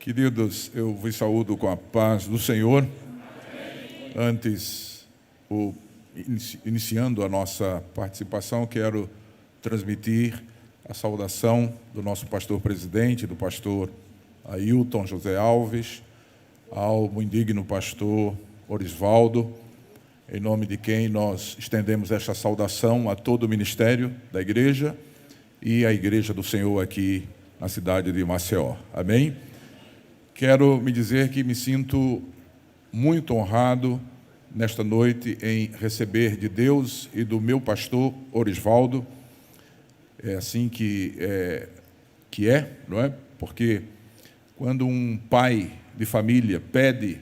Queridos, eu vos saúdo com a paz do Senhor. Antes, iniciando a nossa participação, quero transmitir a saudação do nosso pastor presidente, do pastor Ailton José Alves, ao muito digno pastor Orisvaldo, em nome de quem nós estendemos esta saudação a todo o ministério da igreja e a igreja do Senhor aqui na cidade de Maceió. Amém? Quero me dizer que me sinto muito honrado nesta noite em receber de Deus e do meu pastor Orisvaldo. É assim que é, não é? Porque quando um pai de família pede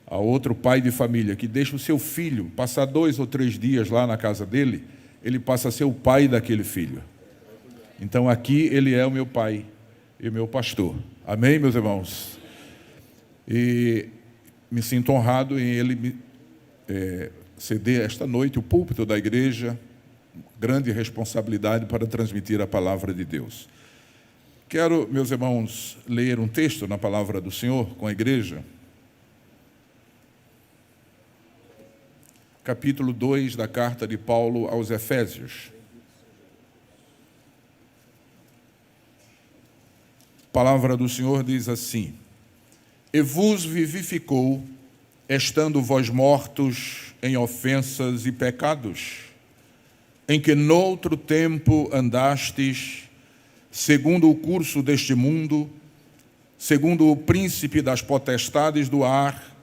a outro pai de família que deixe o seu filho passar 2 ou 3 dias lá na casa dele, ele passa a ser o pai daquele filho. Então aqui ele é o meu pai e o meu pastor. Amém, meus irmãos? E me sinto honrado em ele me ceder esta noite o púlpito da igreja, grande responsabilidade para transmitir a palavra de Deus. Quero, meus irmãos, ler um texto na palavra do Senhor com a igreja. Capítulo 2 da carta de Paulo aos Efésios. A palavra do Senhor diz assim: E vos vivificou, estando vós mortos em ofensas e pecados, em que noutro tempo andastes, segundo o curso deste mundo, segundo o príncipe das potestades do ar,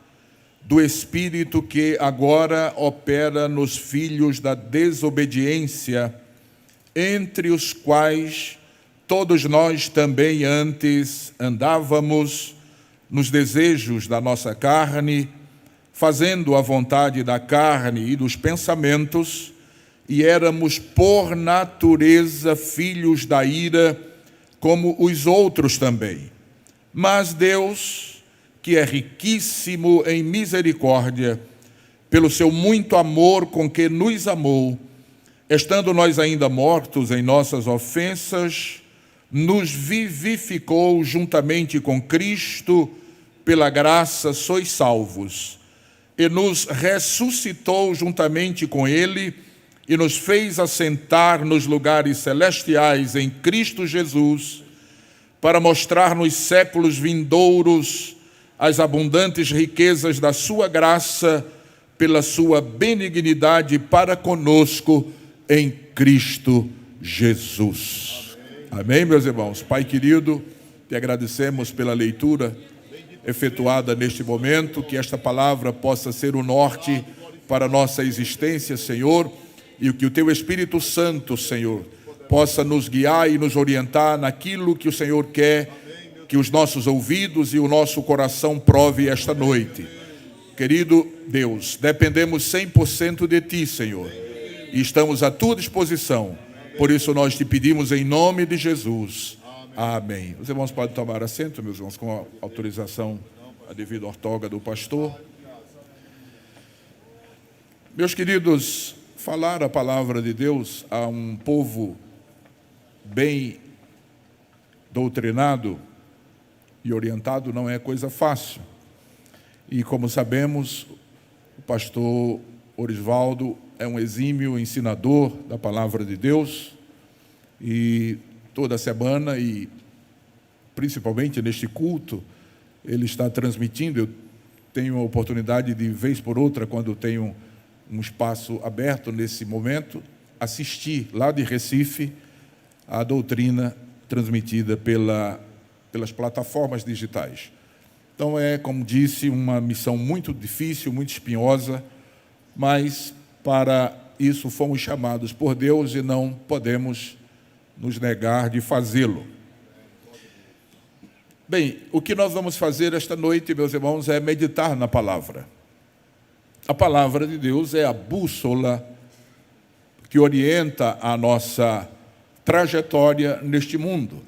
do Espírito que agora opera nos filhos da desobediência, entre os quais todos nós também antes andávamos nos desejos da nossa carne, fazendo a vontade da carne e dos pensamentos, e éramos por natureza filhos da ira, como os outros também. Mas Deus, que é riquíssimo em misericórdia, pelo seu muito amor com que nos amou, estando nós ainda mortos em nossas ofensas, nos vivificou juntamente com Cristo, pela graça sois salvos, e nos ressuscitou juntamente com Ele, e nos fez assentar nos lugares celestiais em Cristo Jesus, para mostrar nos séculos vindouros as abundantes riquezas da sua graça, pela sua benignidade para conosco em Cristo Jesus. Amém, meus irmãos? Pai querido, te agradecemos pela leitura efetuada neste momento, que esta palavra possa ser o norte para a nossa existência, Senhor, e que o Teu Espírito Santo, Senhor, possa nos guiar e nos orientar naquilo que o Senhor quer que os nossos ouvidos e o nosso coração prove esta noite. Querido Deus, dependemos 100% de Ti, Senhor, e estamos à Tua disposição. Por isso nós te pedimos em nome de Jesus. Amém. Os irmãos podem tomar assento, meus irmãos, com a autorização, a devida ortoga do pastor. Meus queridos, falar a palavra de Deus a um povo bem doutrinado e orientado não é coisa fácil. E como sabemos, o pastor Orisvaldo é um exímio ensinador da palavra de Deus, e toda semana, e principalmente neste culto, ele está transmitindo. Eu tenho a oportunidade de, vez por outra, quando tenho um espaço aberto nesse momento, assistir lá de Recife a doutrina transmitida pelas plataformas digitais. Então é, como disse, uma missão muito difícil, muito espinhosa, mas para isso fomos chamados por Deus e não podemos nos negar de fazê-lo. Bem, o que nós vamos fazer esta noite, meus irmãos, é meditar na palavra. A palavra de Deus é a bússola que orienta a nossa trajetória neste mundo.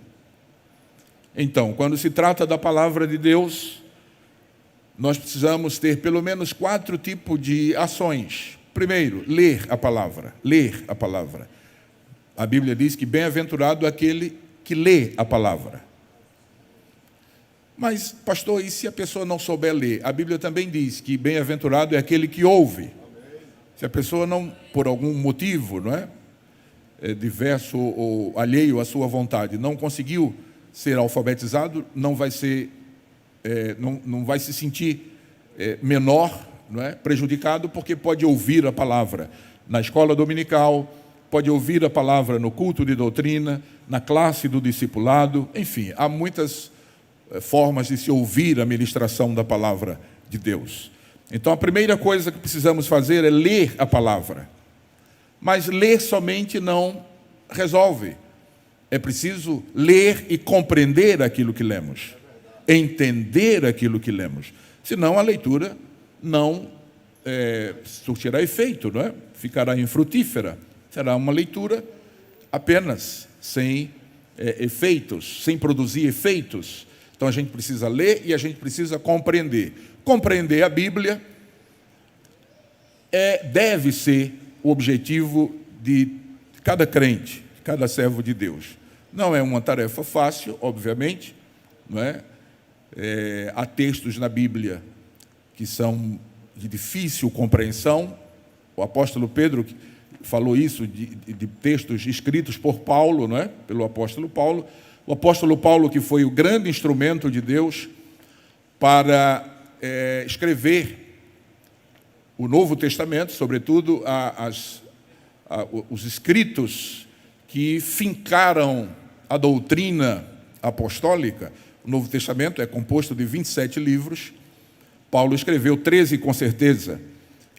Então, quando se trata da palavra de Deus, nós precisamos ter pelo menos 4 tipos de ações. Primeiro, ler a palavra. Ler a palavra. A Bíblia diz que bem-aventurado aquele que lê a palavra. Mas, pastor, e se a pessoa não souber ler? A Bíblia também diz que bem-aventurado é aquele que ouve. Se a pessoa não, por algum motivo, não é, diverso ou alheio à sua vontade, não conseguiu ser alfabetizado, não vai ser, não vai se sentir menor, não é, prejudicado, porque pode ouvir a palavra na escola dominical, pode ouvir a palavra no culto de doutrina, na classe do discipulado, enfim, há muitas formas de se ouvir a ministração da palavra de Deus. Então, a primeira coisa que precisamos fazer é ler a palavra. Mas ler somente não resolve. É preciso ler e compreender aquilo que lemos. Entender aquilo que lemos. Senão, a leitura não surtirá efeito, não é? Ficará infrutífera. Será uma leitura apenas, sem efeitos, sem produzir efeitos. Então, a gente precisa ler e a gente precisa compreender. Compreender a Bíblia deve ser o objetivo de cada crente, cada servo de Deus. Não é uma tarefa fácil, obviamente, não é? Há textos na Bíblia que são de difícil compreensão. O apóstolo Pedro falou isso de textos escritos por Paulo, não é? Pelo apóstolo Paulo. O apóstolo Paulo, que foi o grande instrumento de Deus para escrever o Novo Testamento, sobretudo os escritos que fincaram a doutrina apostólica. O Novo Testamento é composto de 27 livros. Paulo escreveu 13 com certeza.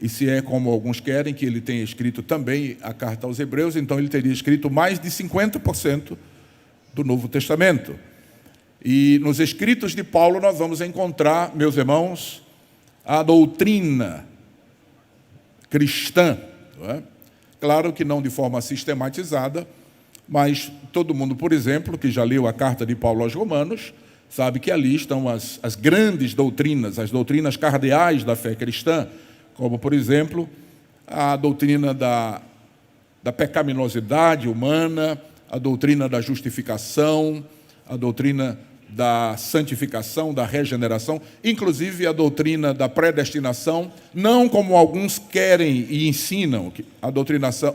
E se é como alguns querem, que ele tenha escrito também a carta aos Hebreus, então ele teria escrito mais de 50% do Novo Testamento. E nos escritos de Paulo nós vamos encontrar, meus irmãos, a doutrina cristã. Não é? Claro que não de forma sistematizada, mas todo mundo, por exemplo, que já leu a carta de Paulo aos Romanos, sabe que ali estão as grandes doutrinas, as doutrinas cardeais da fé cristã, como, por exemplo, a doutrina da pecaminosidade humana, a doutrina da justificação, a doutrina da santificação, da regeneração, inclusive a doutrina da predestinação, não como alguns querem e ensinam,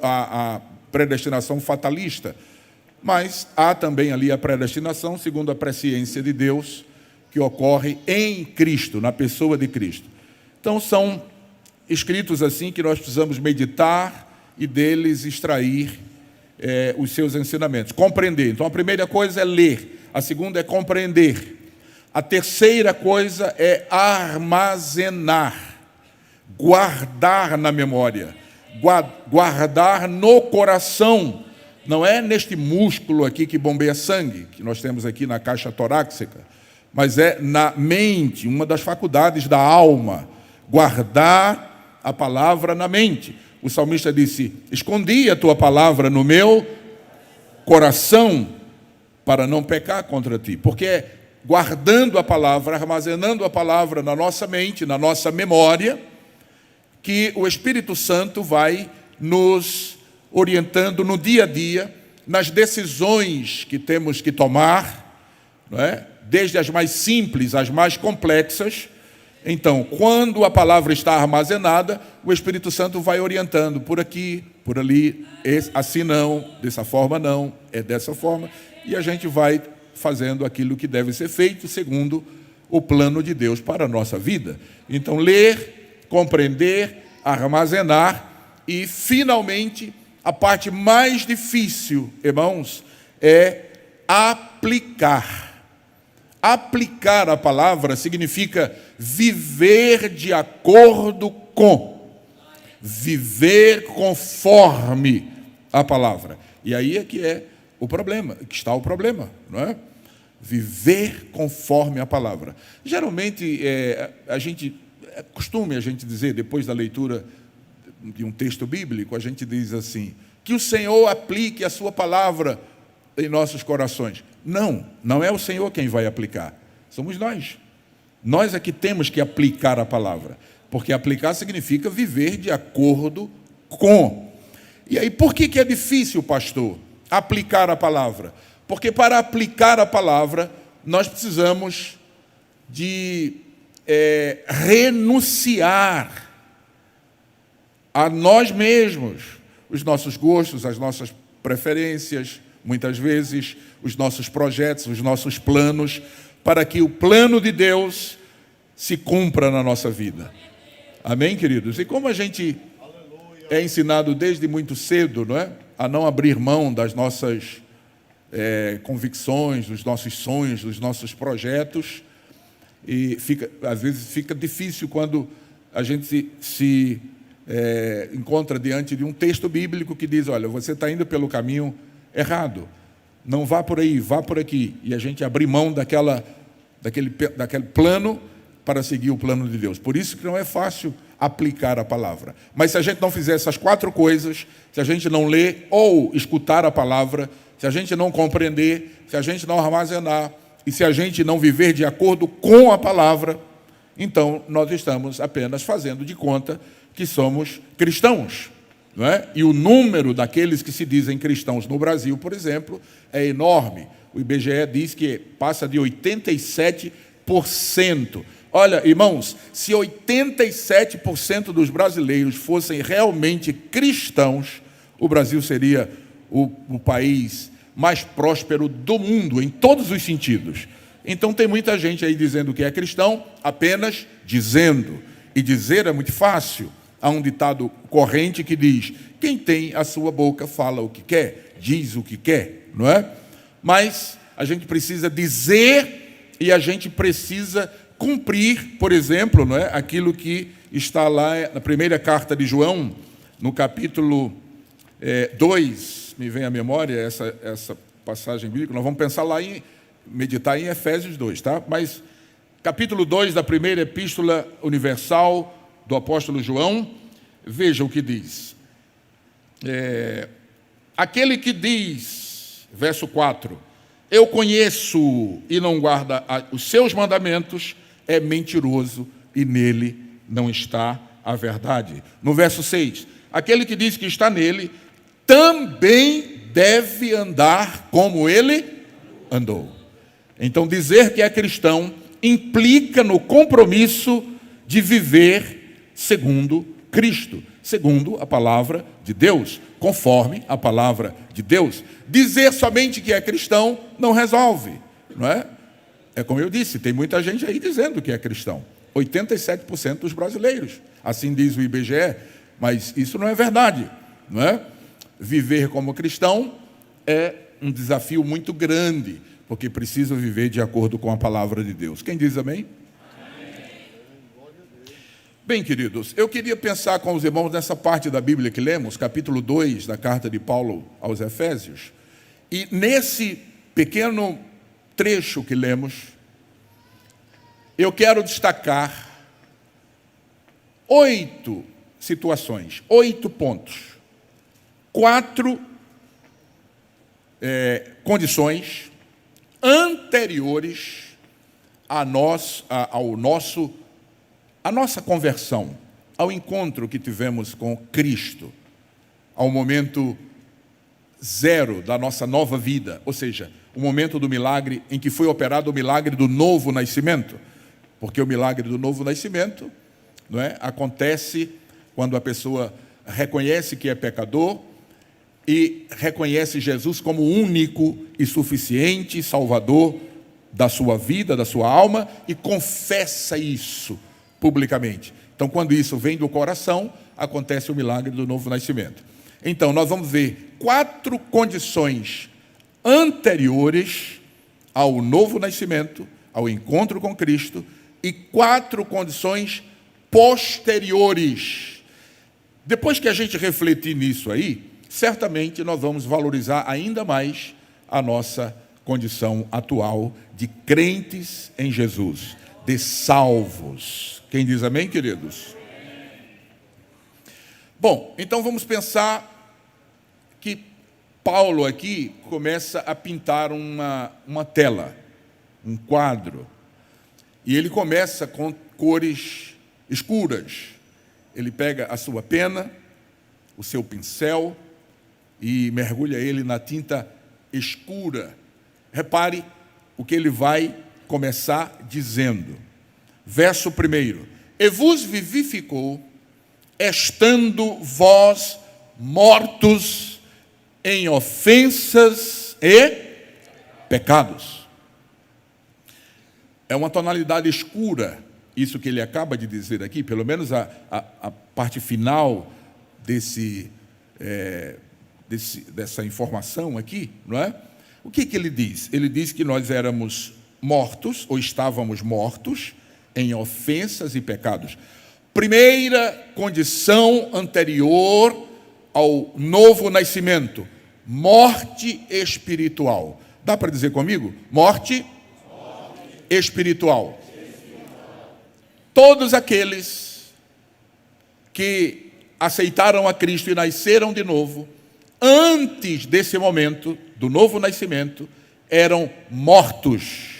a predestinação fatalista, mas há também ali a predestinação segundo a presciência de Deus, que ocorre em Cristo, na pessoa de Cristo. Então, são escritos assim que nós precisamos meditar e deles extrair os seus ensinamentos, compreender. Então, a primeira coisa é ler, a segunda é compreender, a terceira coisa é armazenar, guardar na memória, guardar no coração. Não é neste músculo aqui que bombeia sangue, que nós temos aqui na caixa torácica, mas é na mente, uma das faculdades da alma, guardar a palavra na mente. O salmista disse: escondi a tua palavra no meu coração para não pecar contra ti. Porque é guardando a palavra, armazenando a palavra na nossa mente, na nossa memória, que o Espírito Santo vai nos orientando no dia a dia, nas decisões que temos que tomar, não é? Desde as mais simples às mais complexas. Então, quando a palavra está armazenada, o Espírito Santo vai orientando por aqui, por ali, assim não, dessa forma não, é dessa forma, e a gente vai fazendo aquilo que deve ser feito segundo o plano de Deus para a nossa vida. Então, ler, compreender, armazenar e, finalmente, a parte mais difícil, irmãos, é aplicar. Aplicar a palavra significa viver de acordo com, viver conforme a palavra. E aí é que é o problema, que está o problema, não é? Viver conforme a palavra. Geralmente, é costume a gente dizer, depois da leitura de um texto bíblico, a gente diz assim: que o Senhor aplique a sua palavra em nossos corações. Não é o Senhor quem vai aplicar, somos nós. Nós é que temos que aplicar a palavra, porque aplicar significa viver de acordo com. E aí, por que é difícil, pastor, aplicar a palavra? Porque para aplicar a palavra, nós precisamos de renunciar a nós mesmos, os nossos gostos, as nossas preferências, muitas vezes os nossos projetos, os nossos planos, para que o plano de Deus se cumpra na nossa vida. Amém, queridos? E como a gente é ensinado desde muito cedo, não é? A não abrir mão das nossas convicções, dos nossos sonhos, dos nossos projetos, e às vezes fica difícil quando a gente se encontra diante de um texto bíblico que diz, olha, você está indo pelo caminho errado, não vá por aí, vá por aqui, e a gente abrir mão daquele plano para seguir o plano de Deus. Por isso que não é fácil aplicar a palavra. Mas se a gente não fizer essas 4 coisas, se a gente não ler ou escutar a palavra, se a gente não compreender, se a gente não armazenar e se a gente não viver de acordo com a palavra, então nós estamos apenas fazendo de conta que somos cristãos, não é? E o número daqueles que se dizem cristãos no Brasil, por exemplo, é enorme. O IBGE diz que passa de 87%. Olha, irmãos, se 87% dos brasileiros fossem realmente cristãos, o Brasil seria o país mais próspero do mundo, em todos os sentidos. Então tem muita gente aí dizendo que é cristão, apenas dizendo. E dizer é muito fácil. Há um ditado corrente que diz, quem tem a sua boca fala o que quer, diz o que quer, não é? Mas a gente precisa dizer e a gente precisa cumprir, por exemplo, não é? Aquilo que está lá na primeira carta de João, no capítulo 2, me vem à memória essa passagem bíblica, nós vamos pensar lá meditar em Efésios 2, tá? Mas capítulo 2 da primeira epístola universal do apóstolo João, veja o que diz. Aquele que diz, verso 4, eu conheço e não guarda os seus mandamentos, é mentiroso e nele não está a verdade. No verso 6, aquele que diz que está nele, também deve andar como ele andou. Então, dizer que é cristão implica no compromisso de viver segundo Cristo, segundo a palavra de Deus, conforme a palavra de Deus. Dizer somente que é cristão não resolve, não é? É como eu disse, tem muita gente aí dizendo que é cristão. 87% dos brasileiros, assim diz o IBGE, mas isso não é verdade, não é? Viver como cristão é um desafio muito grande, porque precisa viver de acordo com a palavra de Deus. Quem diz amém? Bem, queridos, eu queria pensar com os irmãos nessa parte da Bíblia que lemos, capítulo 2 da carta de Paulo aos Efésios, e nesse pequeno trecho que lemos, eu quero destacar 8 situações, 8 pontos, 4 condições anteriores à nossa conversão, ao encontro que tivemos com Cristo, ao momento zero da nossa nova vida, ou seja, o momento do milagre em que foi operado o milagre do novo nascimento, porque o milagre do novo nascimento, não é, acontece quando a pessoa reconhece que é pecador e reconhece Jesus como único e suficiente Salvador da sua vida, da sua alma, e confessa isso publicamente. Então, quando isso vem do coração, acontece o milagre do novo nascimento. Então, nós vamos ver 4 condições anteriores ao novo nascimento, ao encontro com Cristo, e 4 condições posteriores. Depois que a gente refletir nisso aí, certamente nós vamos valorizar ainda mais a nossa condição atual de crentes em Jesus, de salvos. Quem diz amém, queridos? Bom, então vamos pensar que Paulo aqui começa a pintar uma tela, um quadro, e ele começa com cores escuras. Ele pega a sua pena, o seu pincel, e mergulha ele na tinta escura. Repare o que ele vai começar dizendo, verso 1, e vos vivificou, estando vós mortos em ofensas e pecados. É uma tonalidade escura, isso que ele acaba de dizer aqui, pelo menos a parte final dessa informação aqui, não é? O que ele diz? Ele diz que nós éramos mortos, ou estávamos mortos, em ofensas e pecados. Primeira condição anterior ao novo nascimento, morte espiritual. Dá para dizer comigo? Morte espiritual. Todos aqueles que aceitaram a Cristo e nasceram de novo, antes desse momento do novo nascimento, eram mortos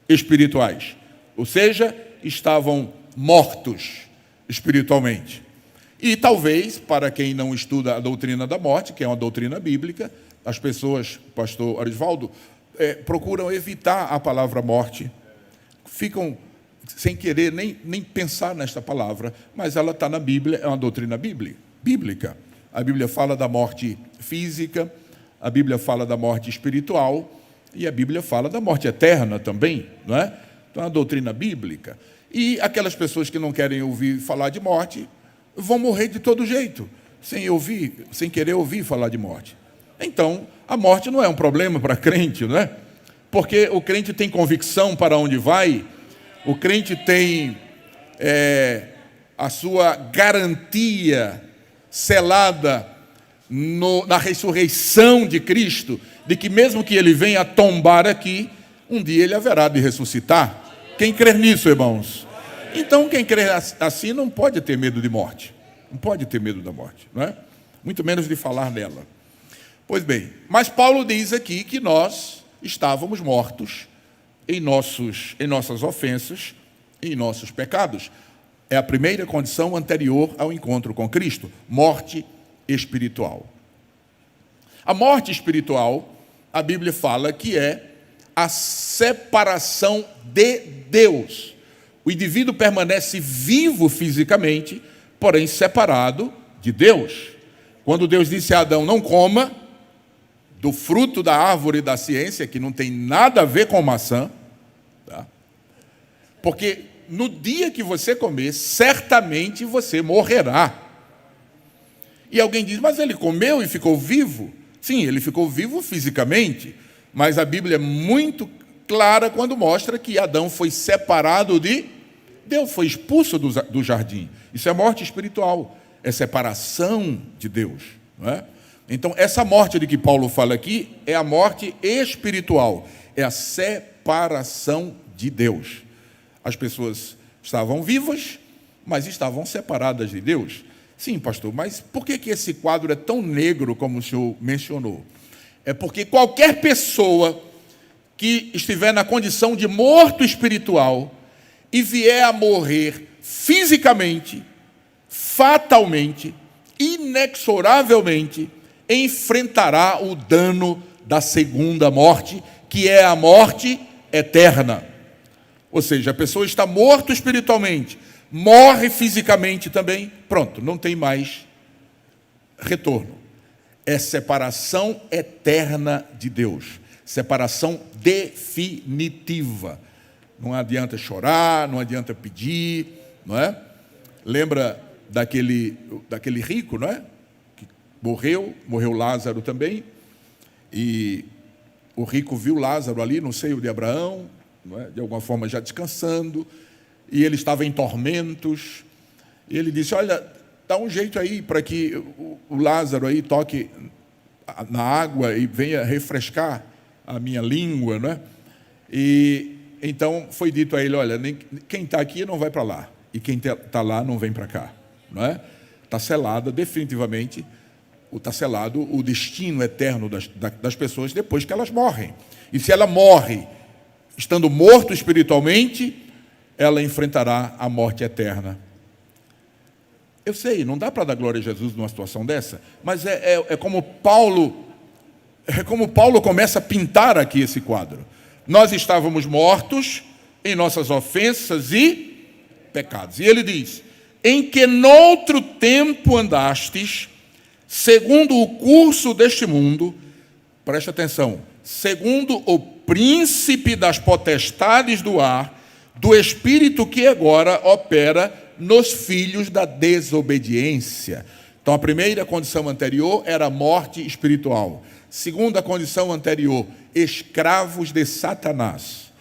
espirituais. Ou seja, estavam mortos espiritualmente. E talvez, para quem não estuda a doutrina da morte, que é uma doutrina bíblica, as pessoas, pastor Arisvaldo, procuram evitar a palavra morte, ficam sem querer nem pensar nesta palavra, mas ela está na Bíblia, é uma doutrina bíblica. A Bíblia fala da morte física, a Bíblia fala da morte espiritual, e a Bíblia fala da morte eterna também, não é? Então, é uma doutrina bíblica. E aquelas pessoas que não querem ouvir falar de morte vão morrer de todo jeito, sem querer ouvir falar de morte. Então, a morte não é um problema para crente, não é? Porque o crente tem convicção para onde vai, o crente tem a sua garantia selada na ressurreição de Cristo, de que mesmo que ele venha tombar aqui, um dia ele haverá de ressuscitar. Quem crer nisso, irmãos? Então, quem crer assim não pode ter medo de morte. Não pode ter medo da morte, não é? Muito menos de falar nela. Pois bem, mas Paulo diz aqui que nós estávamos mortos em nossas ofensas e em nossos pecados. É a primeira condição anterior ao encontro com Cristo, morte espiritual. A morte espiritual, a Bíblia fala que é a separação de Deus. O indivíduo permanece vivo fisicamente, porém separado de Deus. Quando Deus disse a Adão, não coma do fruto da árvore da ciência, que não tem nada a ver com maçã, tá? Porque no dia que você comer, certamente você morrerá. E alguém diz, mas ele comeu e ficou vivo? Sim, ele ficou vivo fisicamente, mas a Bíblia é muito clara quando mostra que Adão foi separado de Deus, foi expulso do jardim. Isso é morte espiritual, é separação de Deus, não é? Então, essa morte de que Paulo fala aqui é a morte espiritual, é a separação de Deus. As pessoas estavam vivas, mas estavam separadas de Deus. Sim, pastor, mas por que esse quadro é tão negro como o senhor mencionou? É porque qualquer pessoa que estiver na condição de morto espiritual e vier a morrer fisicamente, fatalmente, inexoravelmente, enfrentará o dano da segunda morte, que é a morte eterna. Ou seja, a pessoa está morta espiritualmente, morre fisicamente também, pronto, não tem mais retorno. É separação eterna de Deus, separação definitiva. Não adianta chorar, não adianta pedir, não é? Lembra daquele rico, não é? Que morreu Lázaro também, e o rico viu Lázaro ali no seio de Abraão, não é? De alguma forma já descansando, e ele estava em tormentos, e ele disse, olha, dá um jeito aí para que o Lázaro aí toque na água e venha refrescar a minha língua, não é? E então foi dito a ele, olha, quem está aqui não vai para lá, e quem está lá não vem para cá, não é? Está selado definitivamente, está selado o destino eterno das pessoas depois que elas morrem. E se ela morre estando morto espiritualmente, ela enfrentará a morte eterna. Eu sei, não dá para dar glória a Jesus numa situação dessa, mas é como Paulo começa a pintar aqui esse quadro. nós estávamos mortos em nossas ofensas e pecados. E ele diz: em que noutro tempo andastes, segundo o curso deste mundo, preste atenção, segundo o príncipe das potestades do ar, do espírito que agora opera nos filhos da desobediência. Então, a primeira condição anterior era a morte espiritual. Segunda condição anterior, escravos de Satanás.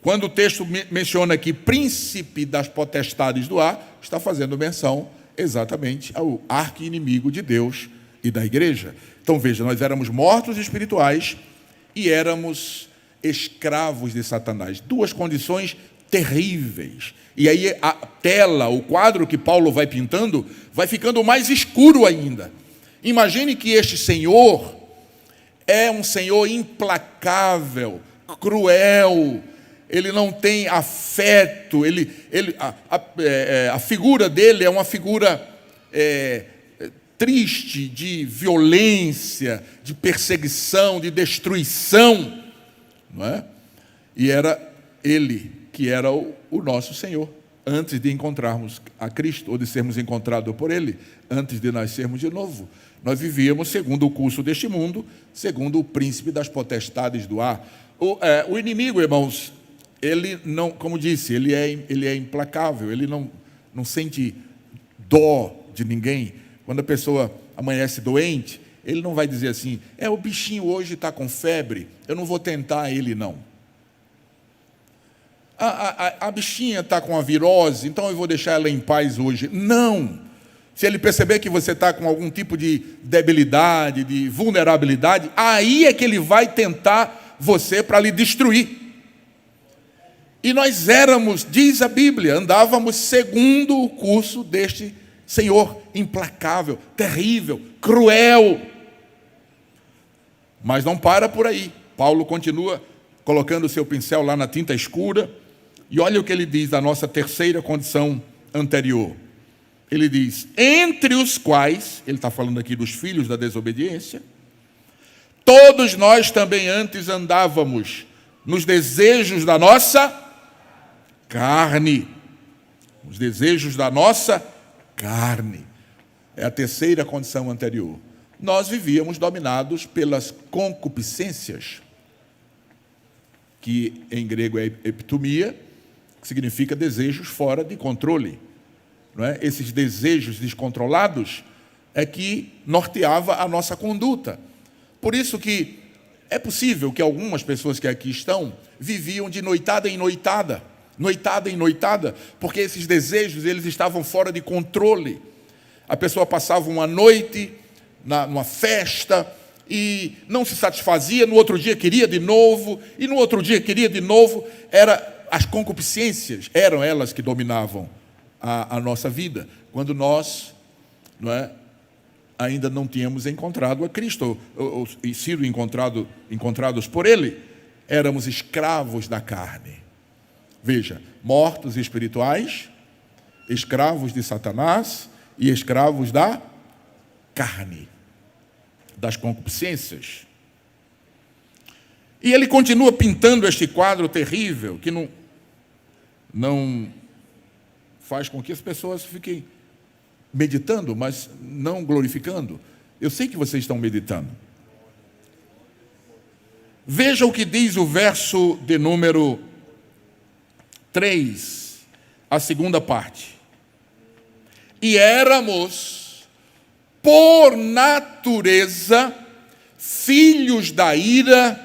Quando o texto menciona aqui príncipe das potestades do ar, está fazendo menção exatamente ao arqui-inimigo de Deus e da igreja. Então veja, nós éramos mortos espirituais e éramos escravos de Satanás. Duas condições terríveis. E aí a tela, o quadro que Paulo vai pintando, vai ficando mais escuro ainda. Imagine que este Senhor é um Senhor implacável, cruel, ele não tem afeto, a figura dele é uma figura triste, de violência, de perseguição, de destruição, não é? E era ele que era o nosso Senhor, antes de encontrarmos a Cristo, ou de sermos encontrados por Ele, antes de nascermos de novo. Nós vivíamos segundo o curso deste mundo, segundo o príncipe das potestades do ar. O inimigo, irmãos, ele não, como disse, ele é implacável, ele não sente dó de ninguém. Quando a pessoa amanhece doente, ele não vai dizer assim: o bichinho hoje está com febre, eu não vou tentar ele não. A bichinha está com a virose, então eu vou deixar ela em paz hoje. Não! Se ele perceber que você está com algum tipo de debilidade, de vulnerabilidade, aí é que ele vai tentar você para lhe destruir. E nós éramos, diz a Bíblia, andávamos segundo o curso deste Senhor, implacável, terrível, cruel. Mas não para por aí. Paulo continua colocando o seu pincel lá na tinta escura, e olha o que ele diz da nossa terceira condição anterior. Ele diz: entre os quais, ele está falando aqui dos filhos da desobediência, todos nós também antes andávamos nos desejos da nossa carne. Os desejos da nossa carne. É a terceira condição anterior. Nós vivíamos dominados pelas concupiscências, que em grego é epitomia, que significa desejos fora de controle. Não é? Esses desejos descontrolados é que norteava a nossa conduta. Por isso que é possível que algumas pessoas que aqui estão viviam de noitada em noitada, porque esses desejos eles estavam fora de controle. A pessoa passava uma noite numa festa e não se satisfazia, no outro dia queria de novo, e no outro dia queria de novo. As concupiscências eram elas que dominavam a nossa vida, quando nós ainda não tínhamos encontrado a Cristo, ou sido encontrados por Ele. Éramos escravos da carne. Veja, mortos espirituais, escravos de Satanás e escravos da carne, das concupiscências. E ele continua pintando este quadro terrível, que não faz com que as pessoas fiquem meditando, mas não glorificando. Eu sei que vocês estão meditando. Veja o que diz o verso de número 3, a segunda parte. E éramos, por natureza, filhos da ira,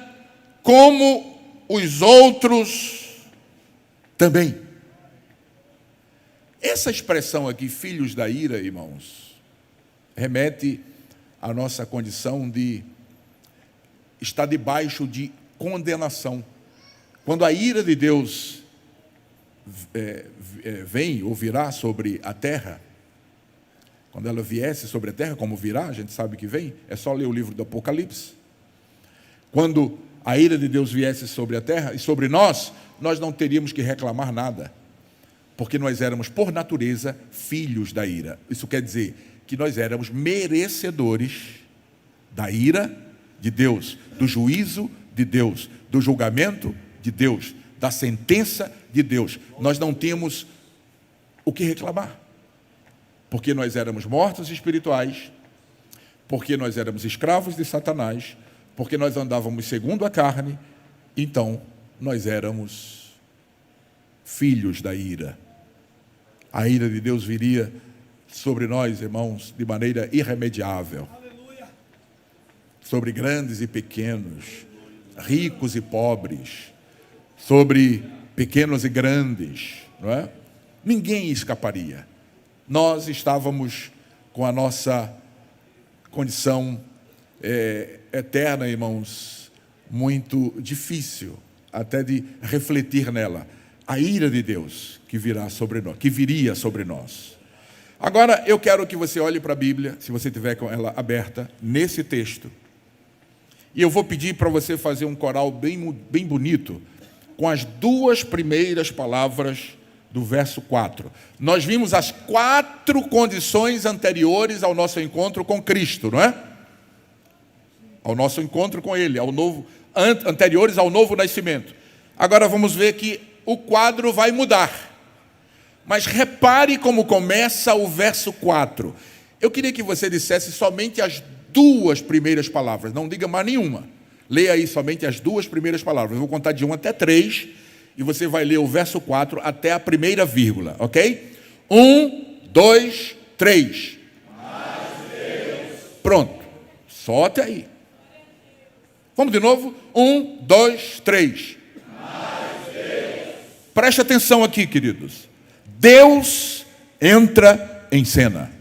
como os outros também. Essa expressão aqui, filhos da ira, irmãos, remete à nossa condição de estar debaixo de condenação. Quando a ira de Deus vem ou virá sobre a terra, quando ela viesse sobre a terra, como virá, a gente sabe que vem, é só ler o livro do Apocalipse. Quando a ira de Deus viesse sobre a terra e sobre nós não teríamos que reclamar nada, porque nós éramos, por natureza, filhos da ira. Isso quer dizer que nós éramos merecedores da ira de Deus, do juízo de Deus, do julgamento de Deus, da sentença de Deus. Nós não temos o que reclamar, porque nós éramos mortos espirituais, porque nós éramos escravos de Satanás, porque nós andávamos segundo a carne, então nós éramos filhos da ira. A ira de Deus viria sobre nós, irmãos, de maneira irremediável. Sobre grandes e pequenos, ricos e pobres, sobre pequenos e grandes, não é? Ninguém escaparia. Nós estávamos com a nossa condição eterna, irmãos, muito difícil até de refletir nela. A ira de Deus que virá sobre nós, que viria sobre nós. Agora eu quero que você olhe para a Bíblia, se você tiver com ela aberta, nesse texto. E eu vou pedir para você fazer um coral bem bonito, com as duas primeiras palavras do verso 4. Nós vimos as 4 condições anteriores ao nosso encontro com Cristo, não é? Ao nosso encontro com Ele, anteriores ao novo nascimento. Agora vamos ver que o quadro vai mudar. Mas repare como começa o verso 4. Eu queria que você dissesse somente as 2 primeiras palavras, não diga mais nenhuma. Leia aí somente as 2 primeiras palavras. Eu vou contar de 1 até 3 e você vai ler o verso 4 até a primeira vírgula, ok? 1, 2, 3. Pronto, só até aí. Vamos de novo? 1, 2, 3. Preste atenção aqui, queridos. Deus entra em cena.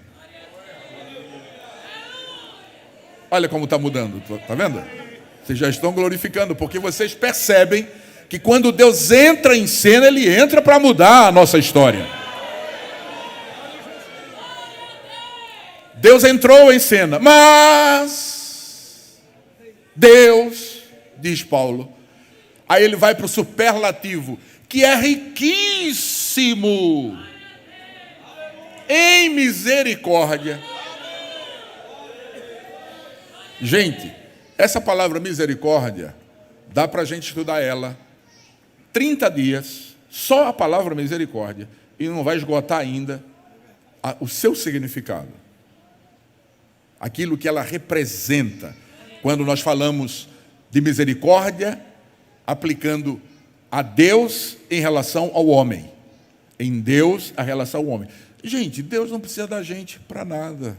Olha como está mudando, está vendo? Vocês já estão glorificando, porque vocês percebem que quando Deus entra em cena, Ele entra para mudar a nossa história. Deus entrou em cena, mas Deus, diz Paulo, aí ele vai para o superlativo, que é riquíssimo em misericórdia. Gente, essa palavra misericórdia, dá para a gente estudar ela 30 dias, só a palavra misericórdia, e não vai esgotar ainda o seu significado. Aquilo que ela representa. Quando nós falamos de misericórdia, aplicando a Deus em relação ao homem. Em Deus, a relação ao homem. Gente, Deus não precisa da gente para nada.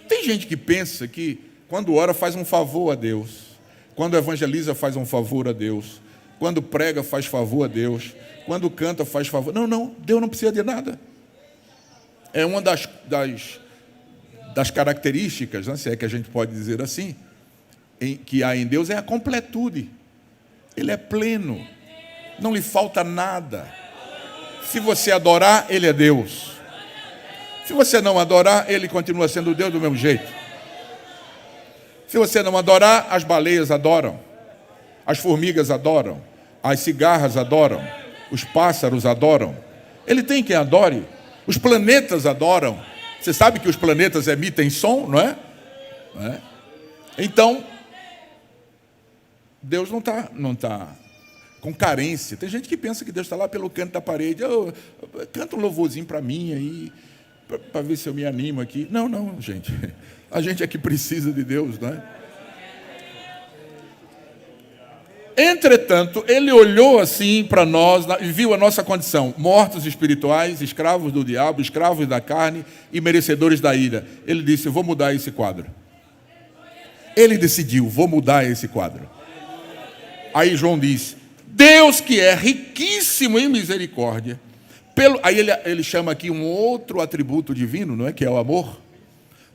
Tem gente que pensa que quando ora faz um favor a Deus, quando evangeliza faz um favor a Deus, quando prega faz favor a Deus, quando canta faz favor. Não, Deus não precisa de nada. É uma das características, se é que a gente pode dizer assim, que há em Deus, é a completude. Ele é pleno, não lhe falta nada. Se você adorar, Ele é Deus. Se você não adorar, Ele continua sendo Deus do mesmo jeito. Se você não adorar, as baleias adoram, as formigas adoram, as cigarras adoram, os pássaros adoram. Ele tem quem adore. Os planetas adoram. Você sabe que os planetas emitem som, não é? Então, Deus não está com carência. Tem gente que pensa que Deus está lá pelo canto da parede. Canta um louvorzinho para mim aí, para ver se eu me animo aqui. Não, gente. A gente é que precisa de Deus, não é? Entretanto, Ele olhou assim para nós e viu a nossa condição, mortos espirituais, escravos do diabo, escravos da carne e merecedores da ira. Ele disse, eu vou mudar esse quadro. Ele decidiu, vou mudar esse quadro. Aí João diz, Deus que é riquíssimo em misericórdia, aí ele chama aqui um outro atributo divino, não é? Que é o amor.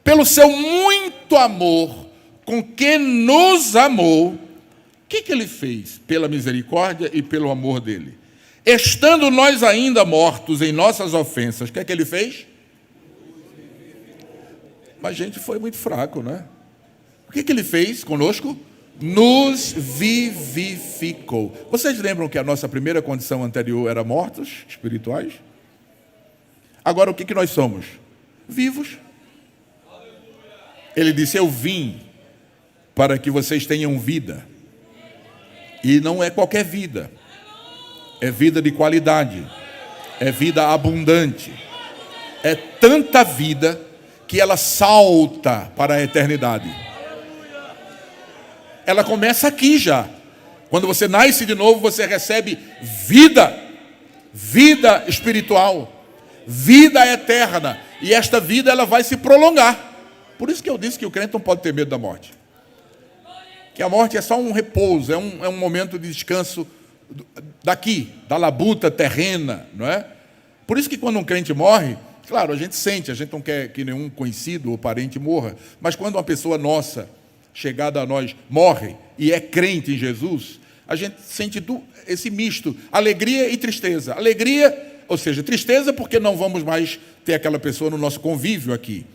Pelo seu muito amor com que nos amou, o que Ele fez? Pela misericórdia e pelo amor dEle. Estando nós ainda mortos em nossas ofensas, o que Ele fez? Mas a gente foi muito fraco, não é? O que Ele fez conosco? Nos vivificou. Vocês lembram que a nossa primeira condição anterior era mortos espirituais? Agora o que nós somos? Vivos. Ele disse, eu vim para que vocês tenham vida. E não é qualquer vida, é vida de qualidade, é vida abundante, é tanta vida que ela salta para a eternidade. Ela começa aqui já. Quando você nasce de novo, você recebe vida, vida espiritual, vida eterna. E esta vida ela vai se prolongar. Por isso que eu disse que o crente não pode ter medo da morte. Que a morte é só um repouso, é um momento de descanso daqui, da labuta terrena, não é? Por isso que quando um crente morre, claro, a gente sente, a gente não quer que nenhum conhecido ou parente morra, mas quando uma pessoa nossa, chegada a nós, morre e é crente em Jesus, a gente sente esse misto, alegria e tristeza. Alegria, ou seja, tristeza porque não vamos mais ter aquela pessoa no nosso convívio aqui.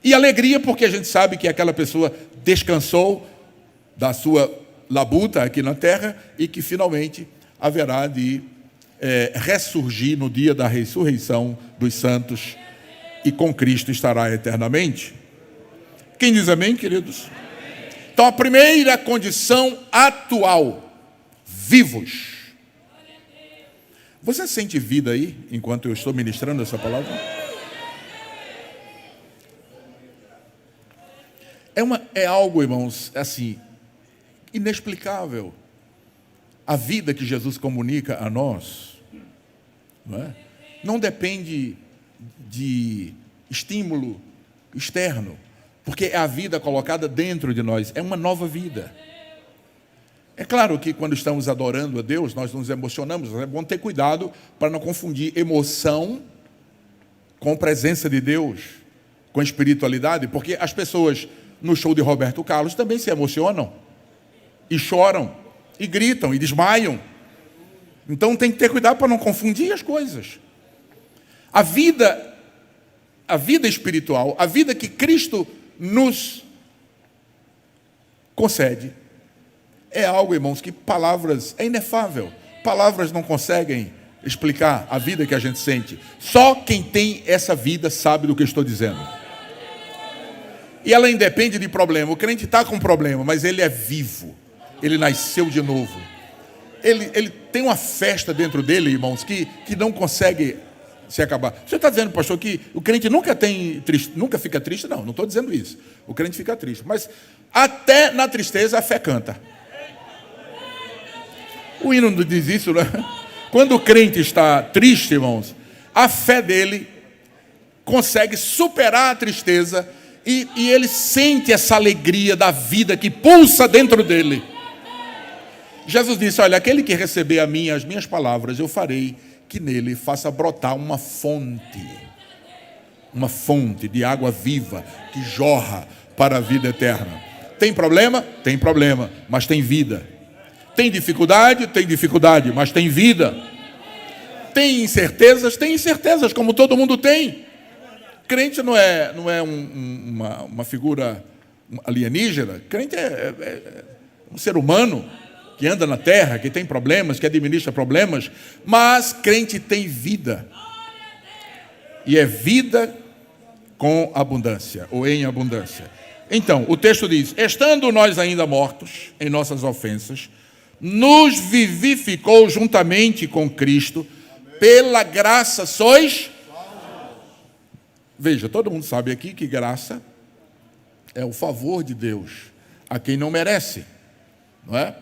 E alegria porque a gente sabe que aquela pessoa descansou da sua labuta aqui na terra e que finalmente haverá de ressurgir no dia da ressurreição dos santos e com Cristo estará eternamente. Quem diz amém, queridos? Então a primeira condição atual, vivos. Você sente vida aí, enquanto eu estou ministrando essa palavra? É algo, irmãos, assim, inexplicável. A vida que Jesus comunica a nós, não depende de estímulo externo, porque é a vida colocada dentro de nós, é uma nova vida. É claro que quando estamos adorando a Deus, nós nos emocionamos, é bom ter cuidado para não confundir emoção com presença de Deus, com espiritualidade, porque as pessoas no show de Roberto Carlos também se emocionam, e choram, e gritam, e desmaiam. Então tem que ter cuidado para não confundir as coisas. A vida espiritual, a vida que Cristo nos concede, é algo, irmãos, que palavras, é inefável. Palavras não conseguem explicar a vida que a gente sente. Só quem tem essa vida sabe do que eu estou dizendo. E ela independe de problema. O crente está com problema, mas ele é vivo. Ele nasceu de novo. Ele tem uma festa dentro dele, irmãos, que não consegue se acabar. Você está dizendo, pastor, que o crente nunca fica triste? Não estou dizendo isso. O crente fica triste. Mas até na tristeza a fé canta. O hino não diz isso, né? Quando o crente está triste, irmãos, a fé dele consegue superar a tristeza e ele sente essa alegria da vida que pulsa dentro dele. Jesus disse, olha, aquele que receber a mim, as minhas palavras, eu farei que nele faça brotar uma fonte de água viva que jorra para a vida eterna. Tem problema? Tem problema, mas tem vida. Tem dificuldade? Tem dificuldade, mas tem vida. Tem incertezas? Tem incertezas, como todo mundo tem. Crente não é uma figura alienígena. Crente é um ser humano que anda na terra, que tem problemas, que administra problemas, mas crente tem vida. E é vida com abundância, ou em abundância. Então, o texto diz, estando nós ainda mortos em nossas ofensas, nos vivificou juntamente com Cristo, pela graça sois. Veja, todo mundo sabe aqui que graça é o favor de Deus a quem não merece, não é?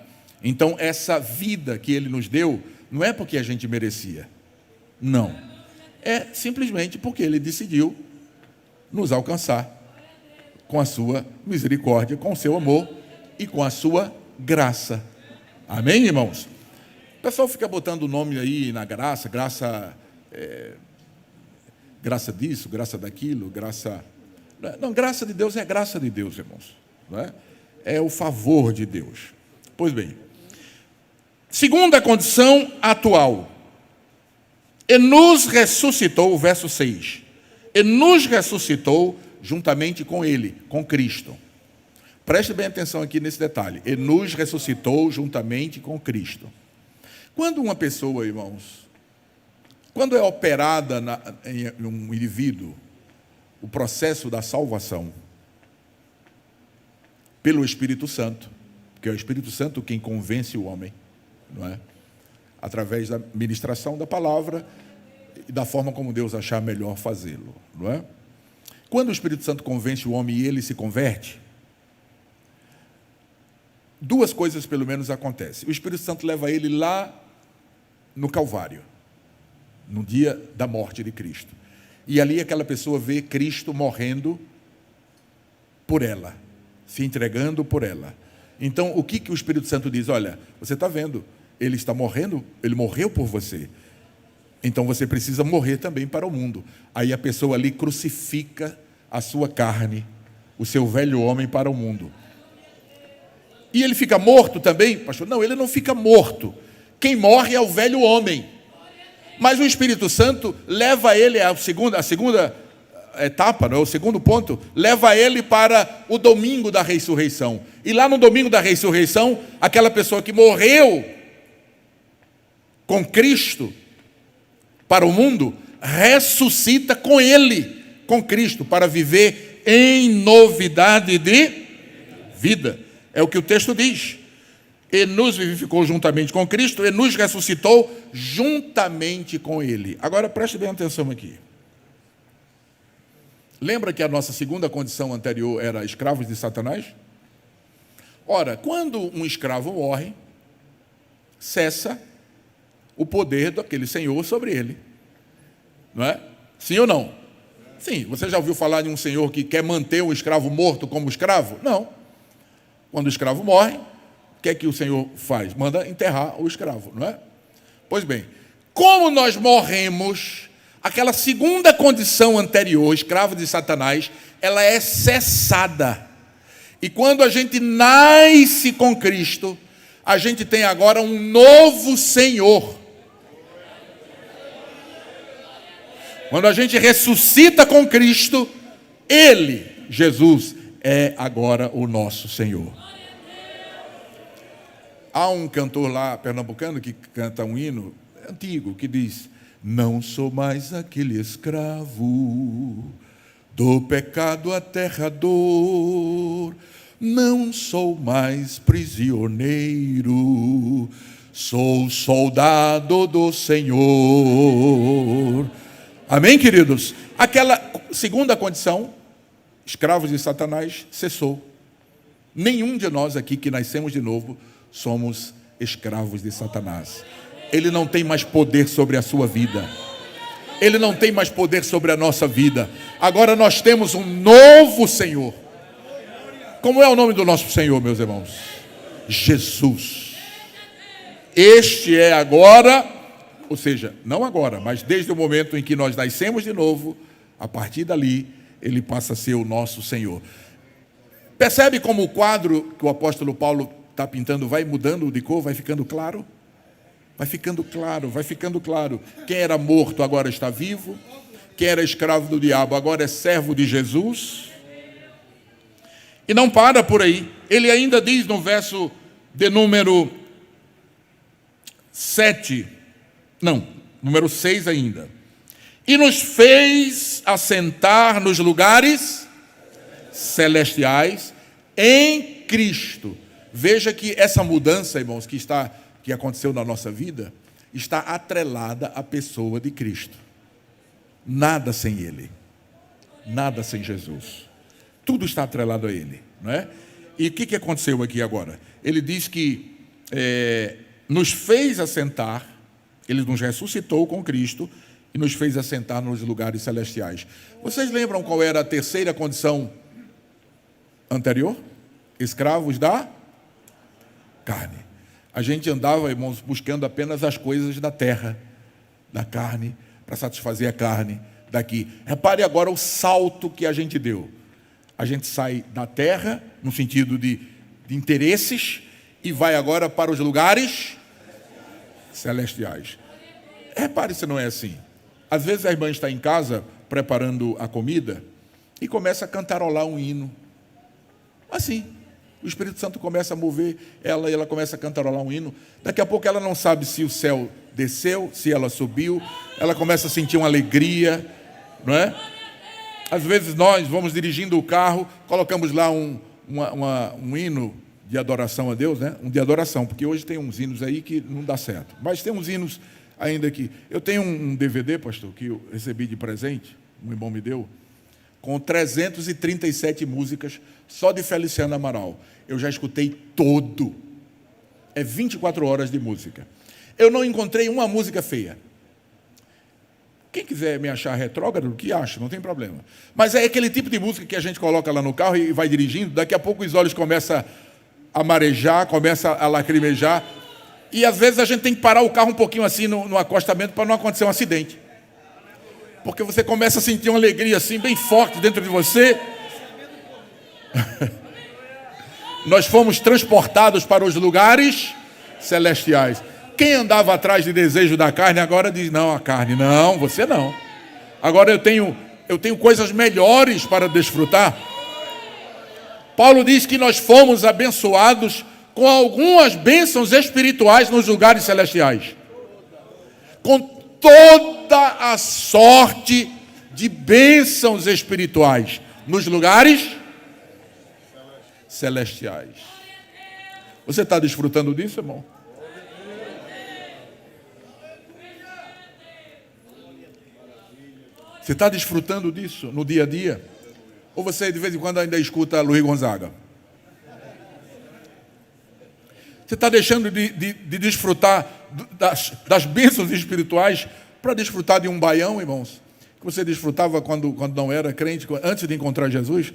Então, essa vida que Ele nos deu, não é porque a gente merecia, não. É simplesmente porque Ele decidiu nos alcançar com a sua misericórdia, com o seu amor e com a sua graça. Amém, irmãos? O pessoal fica botando o nome aí na graça, graça disso, graça daquilo, graça... Não, graça de Deus é graça de Deus, irmãos. Não é? É o favor de Deus. Pois bem, segunda condição atual. E nos ressuscitou, verso 6. E nos ressuscitou juntamente com Ele, com Cristo. Preste bem atenção aqui nesse detalhe. E nos ressuscitou juntamente com Cristo. Quando uma pessoa, irmãos, quando é operada em um indivíduo, o processo da salvação, pelo Espírito Santo, porque é o Espírito Santo quem convence o homem, não é? Através da ministração da palavra e da forma como Deus achar melhor fazê-lo, não é? Quando o Espírito Santo convence o homem e ele se converte, duas coisas pelo menos acontecem. O Espírito Santo leva ele lá no Calvário, no dia da morte de Cristo. E ali aquela pessoa vê Cristo morrendo por ela, se entregando por ela. Então, o que o Espírito Santo diz? Olha, você está vendo, ele está morrendo, ele morreu por você. Então, você precisa morrer também para o mundo. Aí a pessoa ali crucifica a sua carne, o seu velho homem para o mundo. E ele fica morto também? Pastor, não, ele não fica morto. Quem morre é o velho homem. Mas o Espírito Santo leva ele a segunda etapa, não é? O segundo ponto, leva ele para o domingo da ressurreição. E lá no domingo da ressurreição, aquela pessoa que morreu com Cristo para o mundo, ressuscita com ele, com Cristo, para viver em novidade de vida. É o que o texto diz. E nos vivificou juntamente com Cristo, e nos ressuscitou juntamente com Ele. Agora, preste bem atenção aqui. Lembra que a nossa segunda condição anterior era escravos de Satanás? Ora, quando um escravo morre, cessa o poder daquele senhor sobre ele. Não é? Sim ou não? Sim. Você já ouviu falar de um senhor que quer manter o escravo morto como escravo? Não. Quando o escravo morre, o que é que o Senhor faz? Manda enterrar o escravo, não é? Pois bem, como nós morremos, aquela segunda condição anterior, escravo de Satanás, ela é cessada. E quando a gente nasce com Cristo, a gente tem agora um novo Senhor. Quando a gente ressuscita com Cristo, Ele, Jesus, é agora o nosso Senhor. Há um cantor lá, pernambucano, que canta um hino antigo, que diz: não sou mais aquele escravo do pecado aterrador, não sou mais prisioneiro, sou soldado do Senhor. Amém, queridos? Aquela segunda condição, escravos de Satanás, cessou. Nenhum de nós aqui que nascemos de novo somos escravos de Satanás. Ele não tem mais poder sobre a sua vida. Ele não tem mais poder sobre a nossa vida. Agora nós temos um novo Senhor. Como é o nome do nosso Senhor, meus irmãos? Jesus. Este é agora, ou seja, não agora, mas desde o momento em que nós nascemos de novo, a partir dali, Ele passa a ser o nosso Senhor. Percebe como o quadro que o apóstolo Paulo está pintando vai mudando de cor, vai ficando claro? Vai ficando claro, vai ficando claro. Quem era morto agora está vivo. Quem era escravo do diabo agora é servo de Jesus. E não para por aí. Ele ainda diz no verso de número 7, não, número 6 ainda. E nos fez assentar nos lugares celestiais em Cristo. Veja que essa mudança, irmãos, que aconteceu na nossa vida, está atrelada à pessoa de Cristo. Nada sem Ele. Nada sem Jesus. Tudo está atrelado a Ele, não é? E o que aconteceu aqui agora? Ele diz que nos fez assentar, Ele nos ressuscitou com Cristo e nos fez assentar nos lugares celestiais. Vocês lembram qual era a terceira condição anterior? Escravos da carne. A gente andava, irmãos, buscando apenas as coisas da terra, da carne, para satisfazer a carne daqui. Repare agora o salto que a gente deu. A gente sai da terra, no sentido de interesses, e vai agora para os lugares celestiais. Repare se não é assim. Às vezes a irmã está em casa, preparando a comida, e começa a cantarolar um hino. Assim. O Espírito Santo começa a mover ela e ela começa a cantarolar um hino. Daqui a pouco ela não sabe se o céu desceu, se ela subiu. Ela começa a sentir uma alegria, não é? Às vezes nós vamos dirigindo o carro, colocamos lá um hino de adoração a Deus, né? Um de adoração, porque hoje tem uns hinos aí que não dá certo. Mas tem uns hinos ainda que... Eu tenho um DVD, pastor, que eu recebi de presente, um irmão me deu, com 337 músicas, só de Feliciano Amaral. Eu já escutei todo. É 24 horas de música. Eu não encontrei uma música feia. Quem quiser me achar retrógrado, que acha, não tem problema. Mas é aquele tipo de música que a gente coloca lá no carro e vai dirigindo, daqui a pouco os olhos começam a marejar, começam a lacrimejar, e às vezes a gente tem que parar o carro um pouquinho assim no acostamento para não acontecer um acidente. Porque você começa a sentir uma alegria assim, bem forte dentro de você. Nós fomos transportados para os lugares celestiais. Quem andava atrás de desejo da carne, agora diz, não, a carne, não, você não. Agora eu tenho coisas melhores para desfrutar. Paulo diz que nós fomos abençoados com algumas bênçãos espirituais nos lugares celestiais. Com toda a sorte de bênçãos espirituais nos lugares celestiais. Você está desfrutando disso, irmão? Você está desfrutando disso no dia a dia? Ou você de vez em quando ainda escuta Luiz Gonzaga? Você está deixando de desfrutar das bênçãos espirituais para desfrutar de um baião, irmãos? Que você desfrutava quando não era crente, antes de encontrar Jesus?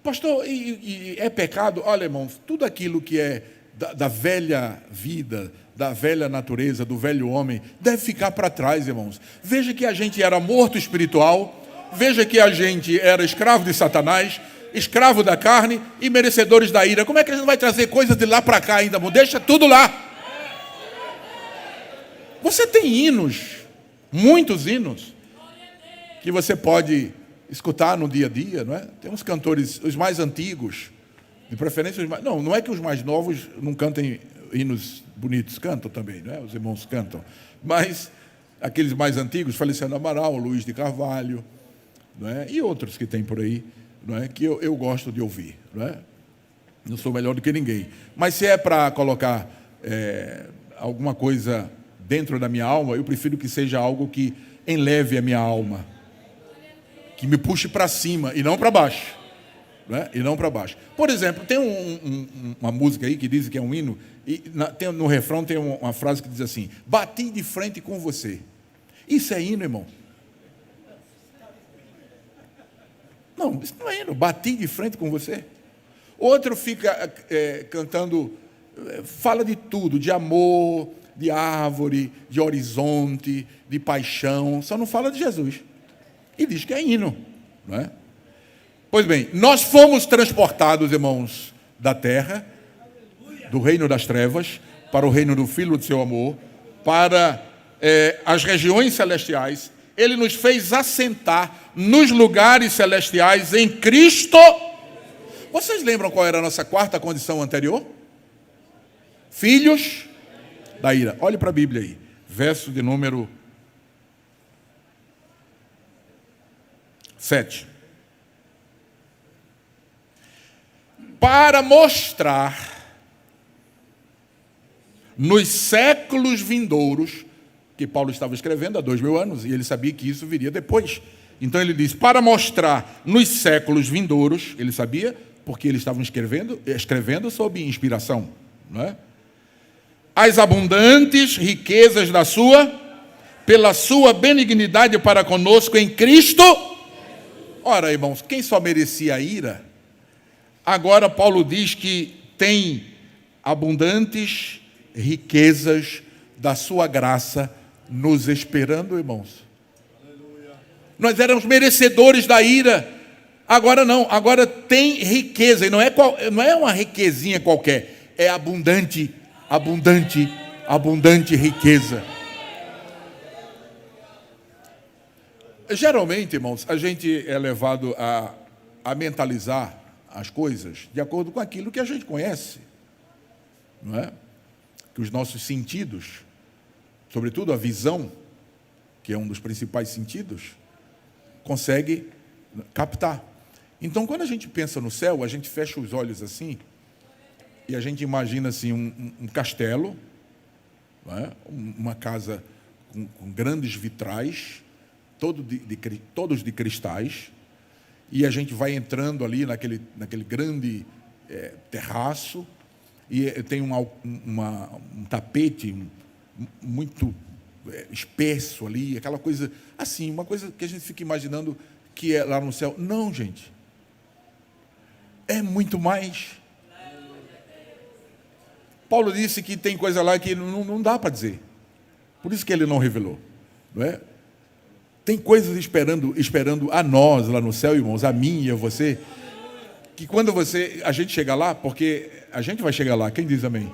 Pastor, e é pecado? Olha, irmãos, tudo aquilo que é da velha vida, da velha natureza, do velho homem, deve ficar para trás, irmãos. Veja que a gente era morto espiritual, veja que a gente era escravo de Satanás, escravo da carne e merecedores da ira. Como é que a gente vai trazer coisas de lá para cá ainda, irmão? Deixa tudo lá. Você tem hinos, muitos hinos, que você pode escutar no dia a dia, não é? Tem uns cantores, os mais antigos, de preferência os mais... Não é que os mais novos não cantem hinos bonitos, cantam também, não é? Os irmãos cantam. Mas aqueles mais antigos, Feliciano Amaral, Luiz de Carvalho, não é? E outros que tem por aí, não é? Que eu gosto de ouvir, não é? Não sou melhor do que ninguém. Mas se é para colocar alguma coisa dentro da minha alma, eu prefiro que seja algo que enleve a minha alma, que me puxe para cima e não para baixo, né? E não para baixo. Por exemplo, tem uma música aí que diz que é um hino, e no refrão tem uma frase que diz assim: bati de frente com você. Isso é hino, irmão? Não, isso não é hino. Bati de frente com você. Outro fica cantando, fala de tudo, de amor, de árvore, de horizonte, de paixão, só não fala de Jesus. E diz que é hino, não é? Pois bem, nós fomos transportados, irmãos, da terra, do reino das trevas, para o reino do Filho do seu amor, para as regiões celestiais. Ele nos fez assentar nos lugares celestiais em Cristo. Vocês lembram qual era a nossa quarta condição anterior? Filhos da ira. Olhe para a Bíblia aí, verso de número 7. Para mostrar nos séculos vindouros, que Paulo estava escrevendo há 2000 anos, e ele sabia que isso viria depois. Então ele diz, para mostrar nos séculos vindouros, ele sabia, porque eles estavam escrevendo sob inspiração, não é? As abundantes riquezas pela sua benignidade para conosco em Cristo. Ora, irmãos, quem só merecia a ira, agora Paulo diz que tem abundantes riquezas da sua graça nos esperando, irmãos. Aleluia. Nós éramos merecedores da ira, agora não, agora tem riqueza, e não é uma riquezinha qualquer, é abundante riqueza. Geralmente, irmãos, a gente é levado a mentalizar as coisas de acordo com aquilo que a gente conhece, não é? Que os nossos sentidos, sobretudo a visão, que é um dos principais sentidos, consegue captar. Então, quando a gente pensa no céu, a gente fecha os olhos assim e a gente imagina assim um castelo, não é? Uma casa com grandes vitrais, todos de cristais, e a gente vai entrando ali naquele grande terraço, e tem um tapete muito espesso ali, aquela coisa assim, uma coisa que a gente fica imaginando que é lá no céu. Não, gente. É muito mais. Paulo disse que tem coisa lá que não dá para dizer. Por isso que ele não revelou. Não é? Tem coisas esperando a nós lá no céu, irmãos, a mim e a você, que quando a gente chegar lá, porque a gente vai chegar lá, quem diz amém?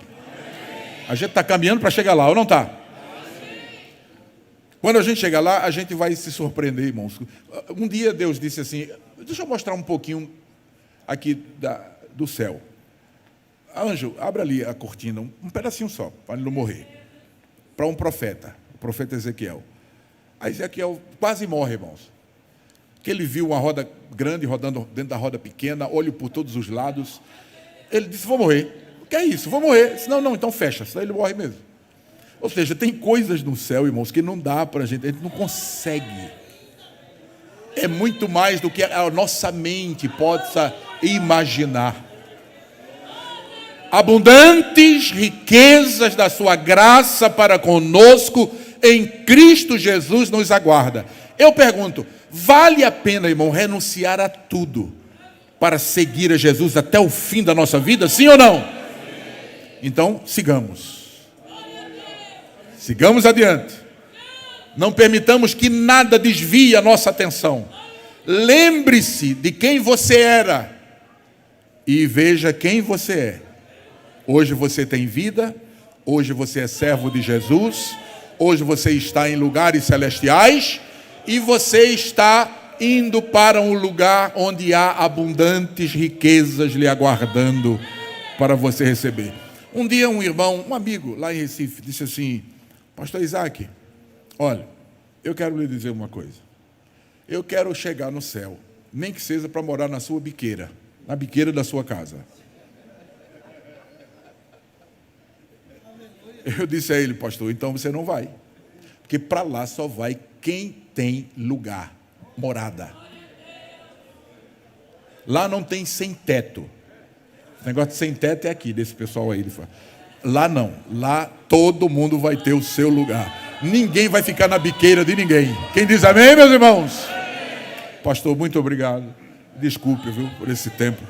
A gente está caminhando para chegar lá, ou não está? Quando a gente chegar lá, a gente vai se surpreender, irmãos. Um dia Deus disse assim, deixa eu mostrar um pouquinho aqui do céu. Anjo, abre ali a cortina, um pedacinho só, para ele não morrer. Para um profeta, o profeta Ezequiel. Aí Ezequiel quase morre, irmãos. Que ele viu uma roda grande rodando dentro da roda pequena, olho por todos os lados. Ele disse, vou morrer. O que é isso? Vou morrer. Disse, não, então fecha, senão ele morre mesmo. Ou seja, tem coisas no céu, irmãos, que não dá para a gente não consegue. É muito mais do que a nossa mente possa imaginar. Abundantes riquezas da sua graça para conosco em Cristo Jesus nos aguarda. Eu pergunto, vale a pena, irmão, renunciar a tudo para seguir a Jesus até o fim da nossa vida? Sim ou não? Então, sigamos. Sigamos adiante. Não permitamos que nada desvie a nossa atenção. Lembre-se de quem você era e veja quem você é. Hoje você tem vida, hoje você é servo de Jesus, hoje você está em lugares celestiais e você está indo para um lugar onde há abundantes riquezas lhe aguardando para você receber. Um dia um irmão, um amigo lá em Recife, disse assim, pastor Isaac, olha, eu quero lhe dizer uma coisa. Eu quero chegar no céu, nem que seja para morar na sua biqueira, na biqueira da sua casa. Eu disse a ele, pastor, então você não vai. Porque para lá só vai quem tem lugar, morada. Lá não tem sem teto. O negócio de sem teto é aqui, desse pessoal aí. Lá não. Lá todo mundo vai ter o seu lugar. Ninguém vai ficar na biqueira de ninguém. Quem diz amém, meus irmãos? Pastor, muito obrigado. Desculpe, viu, por esse tempo.